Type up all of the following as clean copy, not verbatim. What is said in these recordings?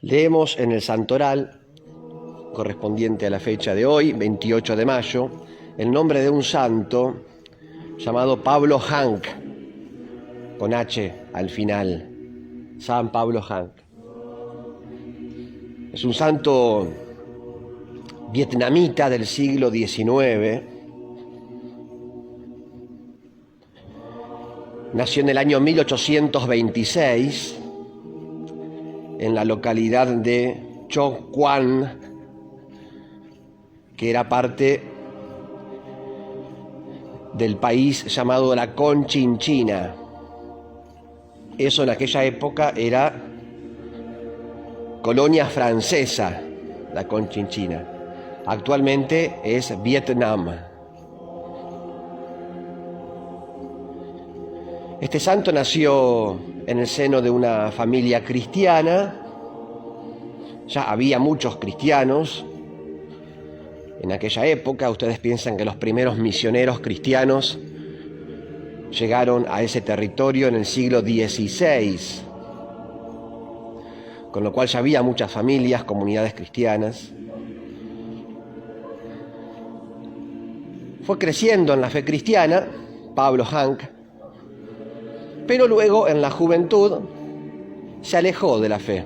Leemos en el Santoral, correspondiente a la fecha de hoy, 28 de mayo, el nombre de un santo llamado Pablo Hank, con H al final, San Pablo Hank. Es un santo vietnamita del siglo XIX. Nació en el año 1826 en la localidad de Cho Quan, que era parte del país llamado la Conchinchina. Eso en aquella época era colonia francesa, la Conchinchina. Actualmente es Vietnam. Este santo nació en el seno de una familia cristiana. Ya había muchos cristianos en aquella época. Ustedes piensan que los primeros misioneros cristianos llegaron a ese territorio en el siglo XVI, con lo cual ya había muchas familias, comunidades cristianas. Fue creciendo en la fe cristiana, Pablo Hank, pero luego en la juventud se alejó de la fe.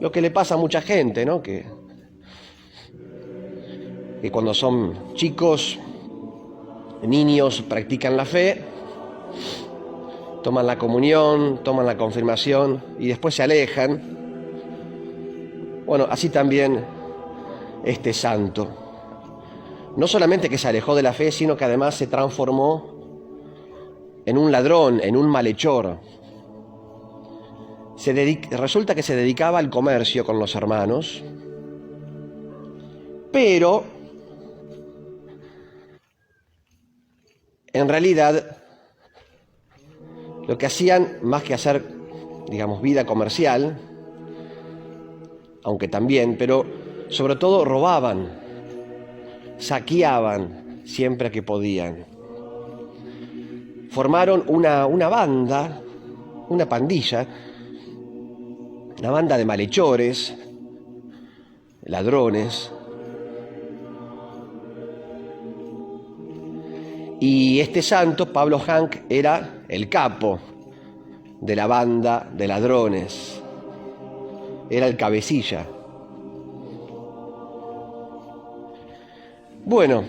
Lo que le pasa a mucha gente, ¿no? Que cuando son chicos, niños, practican la fe, toman la comunión, toman la confirmación y después se alejan. Bueno, así también este santo. No solamente que se alejó de la fe, sino que además se transformó en un ladrón, en un malhechor. Resulta que se dedicaba al comercio con los hermanos, pero en realidad lo que hacían, más que hacer, vida comercial, aunque también, pero sobre todo robaban, saqueaban siempre que podían. Formaron una banda, una pandilla, una banda de malhechores, ladrones. Y este santo, Pablo Hank, era el capo de la banda de ladrones. Era el cabecilla. Bueno,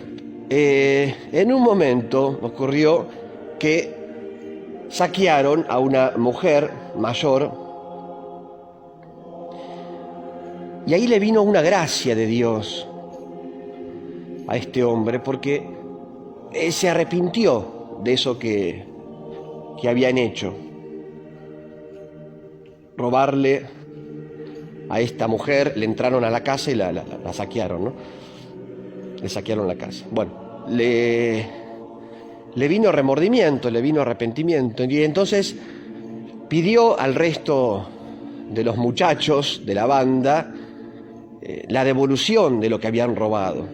en un momento ocurrió que saquearon a una mujer mayor y ahí le vino una gracia de Dios a este hombre, porque se arrepintió de eso que habían hecho. Robarle a esta mujer, le entraron a la casa y la saquearon, ¿no? Le saquearon la casa. Bueno, le vino remordimiento, le vino arrepentimiento, y entonces pidió al resto de los muchachos de la banda la devolución de lo que habían robado.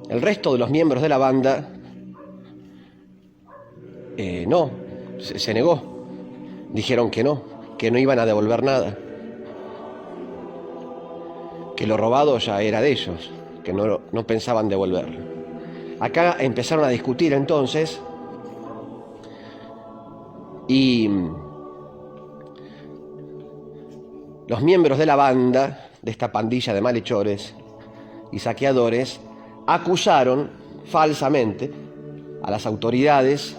El resto de los miembros de la banda se negó. Dijeron que no iban a devolver nada, que lo robado ya era de ellos, que no pensaban devolverlo. Acá empezaron a discutir entonces y los miembros de la banda, de esta pandilla de malhechores y saqueadores, acusaron falsamente a las autoridades,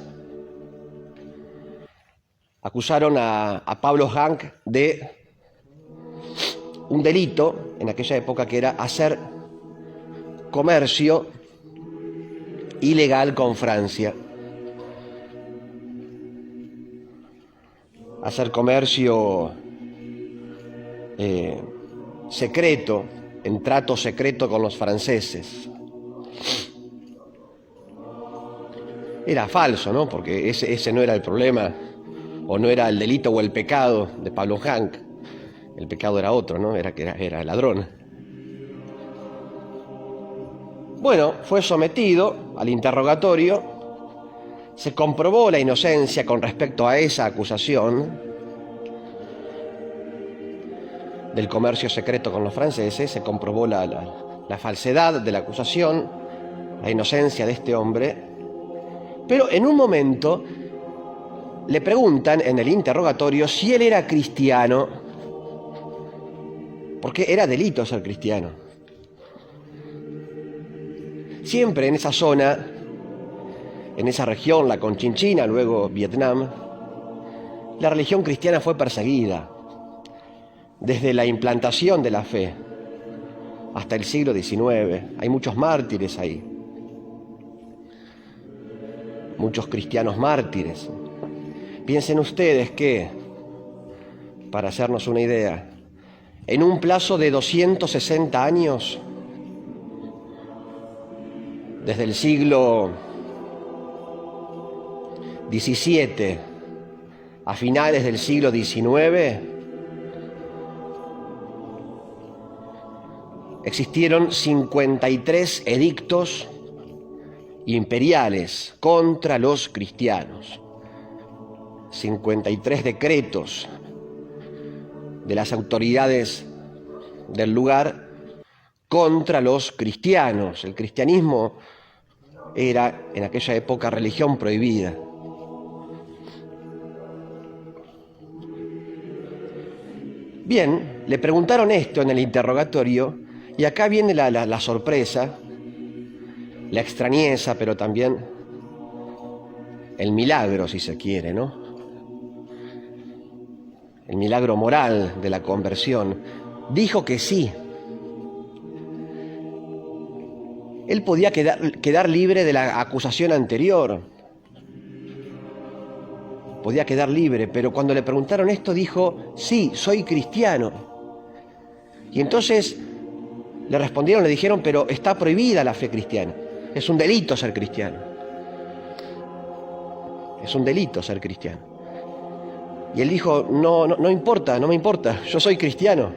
acusaron a Pablo Hank de un delito en aquella época, que era hacer comercio ilegal con Francia. Hacer comercio secreto, en trato secreto con los franceses. Era falso, ¿no? Porque ese no era el problema, o no era el delito o el pecado de Pablo Hank. El pecado era otro, ¿no? Era que era ladrón. Bueno, fue sometido al interrogatorio, se comprobó la inocencia con respecto a esa acusación del comercio secreto con los franceses, se comprobó la falsedad de la acusación, la inocencia de este hombre, pero en un momento le preguntan en el interrogatorio si él era cristiano, porque era delito ser cristiano. Siempre en esa zona, en esa región, la Conchinchina, luego Vietnam, la religión cristiana fue perseguida desde la implantación de la fe hasta el siglo XIX. Hay muchos mártires ahí, muchos cristianos mártires. Piensen ustedes que, para hacernos una idea, en un plazo de 260 años, desde el siglo XVII a finales del siglo XIX, existieron 53 edictos imperiales contra los cristianos, 53 decretos de las autoridades del lugar contra los cristianos. El cristianismo era en aquella época religión prohibida. Bien, le preguntaron esto en el interrogatorio y acá viene la sorpresa, la extrañeza, pero también el milagro, si se quiere, ¿no? El milagro moral de la conversión. Dijo que sí. Él podía quedar libre de la acusación anterior. Podía quedar libre, pero cuando le preguntaron esto dijo, sí, soy cristiano. Y entonces le respondieron, le dijeron, pero está prohibida la fe cristiana. Es un delito ser cristiano. Es un delito ser cristiano. Y él dijo, no importa, no me importa, yo soy cristiano.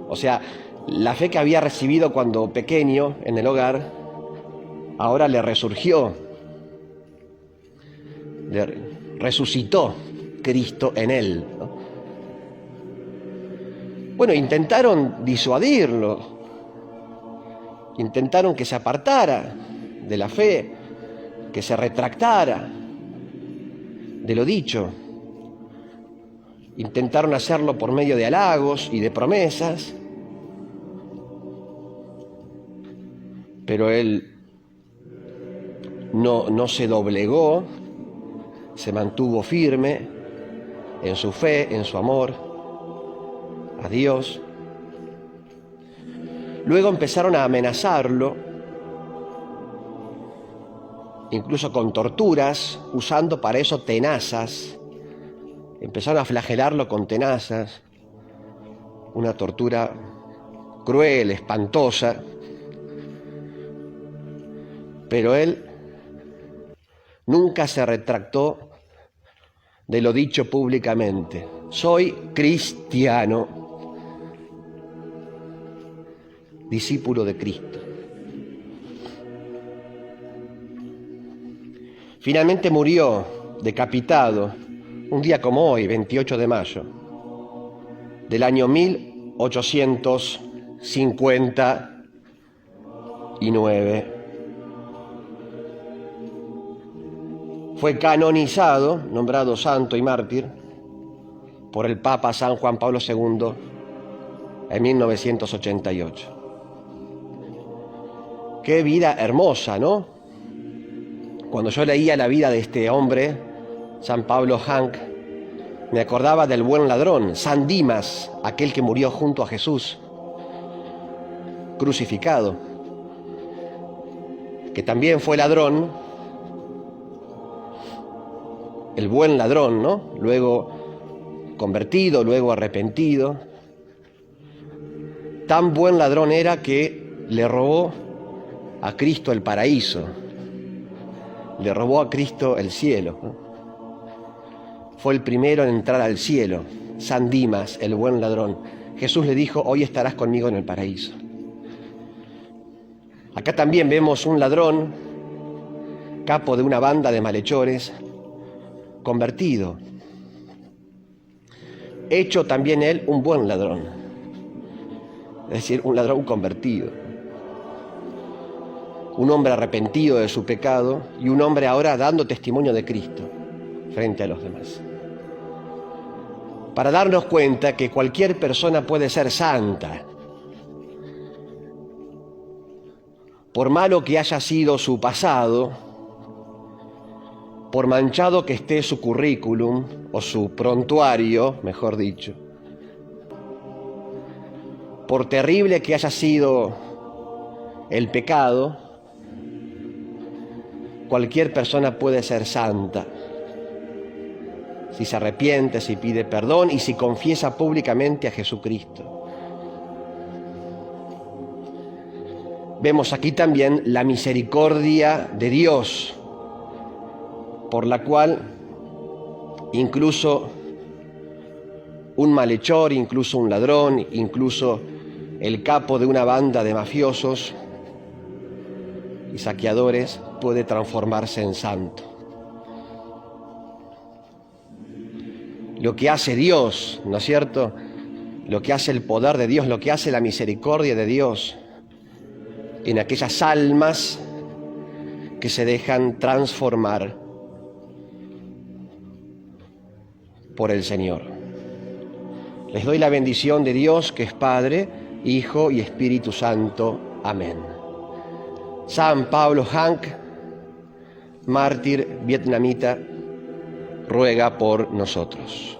O sea, la fe que había recibido cuando pequeño en el hogar, ahora le resurgió, le resucitó Cristo en él, ¿no? Bueno, intentaron disuadirlo, intentaron que se apartara de la fe, que se retractara de lo dicho. Intentaron hacerlo por medio de halagos y de promesas, pero él no se doblegó, se mantuvo firme en su fe, en su amor a Dios. Luego empezaron a amenazarlo, incluso con torturas, usando para eso tenazas. Empezaron a flagelarlo con tenazas, una tortura cruel, espantosa. Pero él nunca se retractó de lo dicho públicamente. Soy cristiano, discípulo de Cristo. Finalmente murió decapitado un día como hoy, 28 de mayo, del año 1859. Fue canonizado, nombrado santo y mártir, por el Papa San Juan Pablo II en 1988. Qué vida hermosa, ¿no? Cuando yo leía la vida de este hombre, San Pablo Hank, me acordaba del buen ladrón, San Dimas, aquel que murió junto a Jesús, crucificado, que también fue ladrón, el buen ladrón, ¿no? Luego convertido, luego arrepentido. Tan buen ladrón era que le robó a Cristo el paraíso, le robó a Cristo el cielo, ¿no? Fue el primero en entrar al cielo, San Dimas, el buen ladrón. Jesús le dijo, hoy estarás conmigo en el paraíso. Acá también vemos un ladrón, capo de una banda de malhechores, convertido. hecho también él un buen ladrón, es decir, un ladrón convertido, un hombre arrepentido de su pecado y un hombre ahora dando testimonio de Cristo frente a los demás. Para darnos cuenta que cualquier persona puede ser santa, por malo que haya sido su pasado, por manchado que esté su currículum o su prontuario, mejor dicho, por terrible que haya sido el pecado, cualquier persona puede ser santa si se arrepiente, si pide perdón y si confiesa públicamente a Jesucristo. Vemos aquí también la misericordia de Dios, por la cual incluso un malhechor, incluso un ladrón, incluso el capo de una banda de mafiosos y saqueadores puede transformarse en santo. Lo que hace Dios, ¿no es cierto? Lo que hace el poder de Dios, lo que hace la misericordia de Dios en aquellas almas que se dejan transformar por el Señor. Les doy la bendición de Dios, que es Padre, Hijo y Espíritu Santo. Amén. San Pablo Hanc, mártir vietnamita, ruega por nosotros.